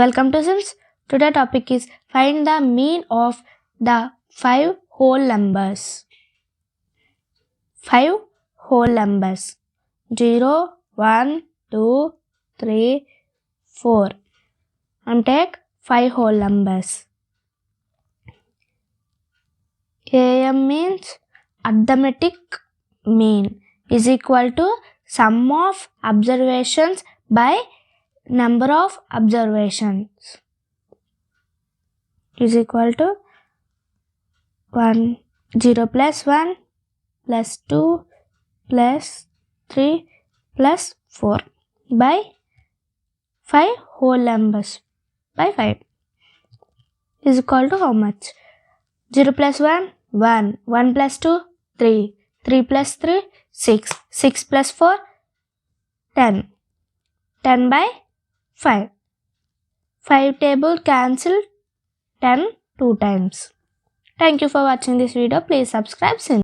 Welcome to Sims. Today's topic is find the mean of the 5 whole numbers. 5 whole numbers 0, 1, 2, 3, 4. And take 5 whole numbers. AM means arithmetic mean is equal to sum of observations by number of observations is equal to 0 plus 1 plus 2 plus 3 plus 4 by 5 whole numbers by 5 is equal to how much? 0 plus 1 1, 1 plus 2 3, 3 plus 3 6, 6 plus 4 10, 10 by 5. 5 table cancel 10 2 times. Thank you for watching this video. Please subscribe Sims.